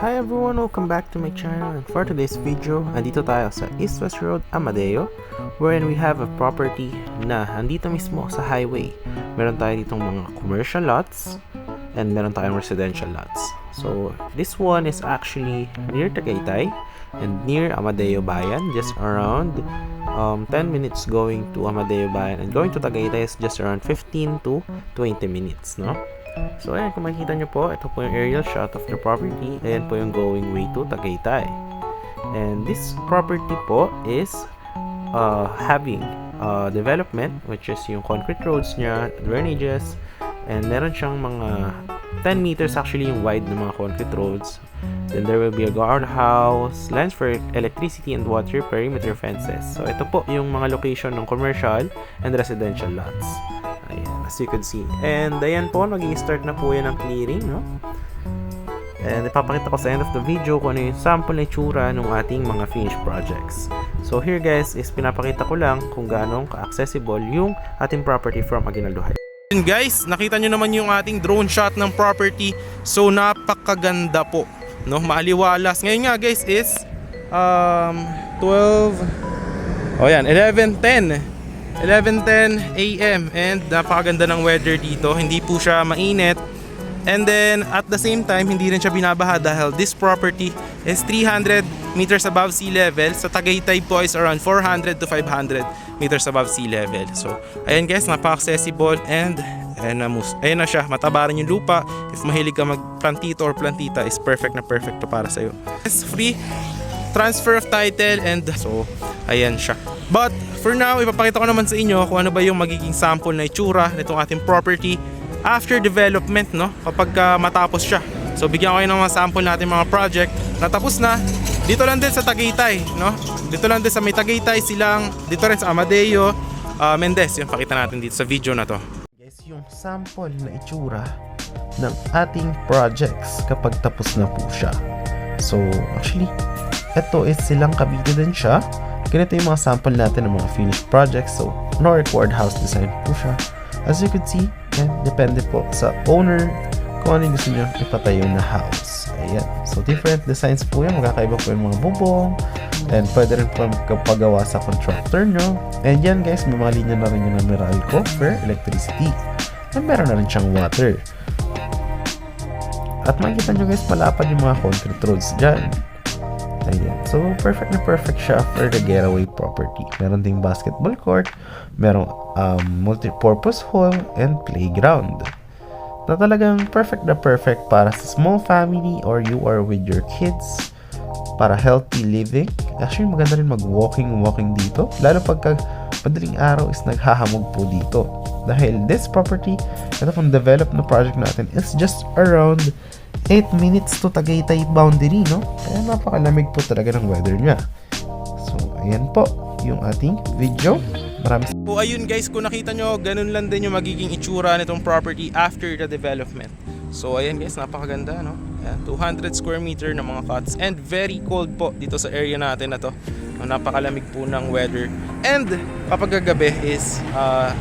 Hi everyone, welcome back to my channel, and for today's video, andito tayo sa East West Road, Amadeo, wherein we have a property na andito mismo sa highway. Meron tayo ditong mga commercial lots and meron tayong residential lots. So this one is actually near Tagaytay and near Amadeo Bayan, just around 10 minutes going to Amadeo Bayan, and going to Tagaytay is just around 15 to 20 minutes, no? So ayan, kung makikita nyo po, ito po yung aerial shot of the property. Ayan po yung going way to Tagaytay. And this property po is having development, which is yung concrete roads nya, drainages, and meron siyang mga 10 meters actually yung wide ng mga concrete roads. Then there will be a guardhouse, lines for electricity and water, perimeter fences. So ito po yung mga location ng commercial and residential lots. Ayan, as you can see. And ayan po, nag-i-start na po yan ang clearing, no? And ipapakita ko sa end of the video kung ano yung sample na itsura ng ating mga finished projects. So here guys, is pinapakita ko lang kung gaano ka-accessible yung ating property from Aguinaldo Heights. Guys, nakita nyo naman yung ating drone shot ng property. So napakaganda po, no? Maaliwalas. Ngayon nga guys is 11:10 AM, and napakaganda ng weather dito. Hindi po siya mainit, and then at the same time hindi rin siya binabaha dahil this property is 300 meters above sea level. Sa Tagaytay po is around 400 to 500 meters above sea level. So ayan guys, napaka-accessible, and ayan na siya, mataba rin yung lupa. If mahilig ka mag-plantito or plantita, is perfect na perfect to para sa'yo. It's free transfer of title, and so ayan siya. But for now, ipapakita ko naman sa inyo kung ano ba yung magiging sample na itsura nitong ating property after development, no? Kapag matapos siya. So bigyan ko kayo ng mga sample natin mga project na tapos na. Dito lang din sa Tagaytay, no? Dito lang din sa may Tagaytay, Silang, dito rin sa Amadeo, Mendez. Yung pakita natin dito sa video na to. Guys, yung sample na itsura ng ating projects kapag tapos na po siya. So actually, ito is Silang Cavite din siya. Ganito yung mga sample natin ng mga finished projects. So no required house design po siya. As you can see, yan, depende po sa owner kung ano yung gusto nyo ipatayo na house. Ayan. So different designs po yan. Magkakaiba po yung mga bubong, and pwede rin po magpagawa sa contractor nyo. And yan guys, may mga linya na rin yung Meralco for electricity, and meron na rin siyang water. At makikita nyo guys, malapad yung mga concrete roads dyan. Ayan. So perfect na perfect siya for the getaway property. Meron ding basketball court, merong multi-purpose hall and playground na talagang perfect na perfect para sa small family or you are with your kids, para healthy living. Actually maganda rin mag-walking dito, lalo pagka madaling araw is naghahamog po dito, dahil this property, ito pong develop na project natin, is just around 8 minutes to Tagaytay boundary, no? Kaya napakalamig po talaga ng weather niya. So ayan po yung ating video. Maraming po, ayun guys, kung nakita nyo, ganun lang din yung magiging itsura nitong property after the development. So ayan guys, napakaganda, no? Ayan, 200 square meter ng mga cots, and very cold po dito sa area natin na to. Napakalamig po ng weather, and kapag gabi is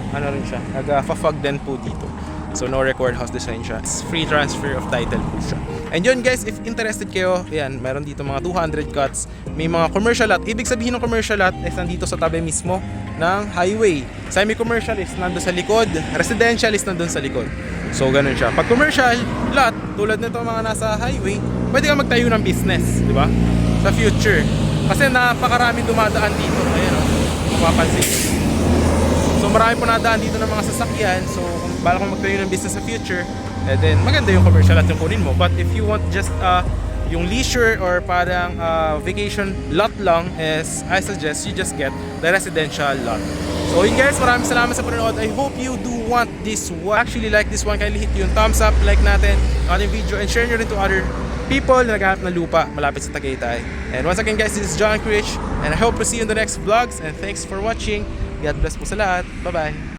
ano rin siya, nag-fog din po dito. So no required house design siya. It's free transfer of title po siya. And yun guys, if interested kayo, ayan, meron dito mga 200 cuts. May mga commercial lot. Ibig sabihin ng commercial lot is nandito sa tabi mismo ng highway. Semi-commercial is nandun sa likod. Residential is nandun sa likod. So ganun siya. Pag commercial lot, tulad nito mga nasa highway, pwede ka magtayo ng business, di ba? Sa future. Kasi napakaraming dumadaan dito. Ayan o, mapapansin. So marami po nadaan dito ng mga sasakyan. So kung bala kong magtayo ng business sa future, then maganda yung commercial lot yung kunin mo. But if you want just yung leisure or parang vacation lot lang, is I suggest you just get the residential lot. So yun guys, maraming salamat sa panonood. I hope you do want this one. Actually like this one, kindly hit yung thumbs up, like natin ang ating video, and share nyo rin to other people na naghahanap ng lupa malapit sa Tagaytay. And once again guys, this is John Crich, and I hope to see you in the next vlogs, and thanks for watching. God bless po sa lahat. Bye-bye.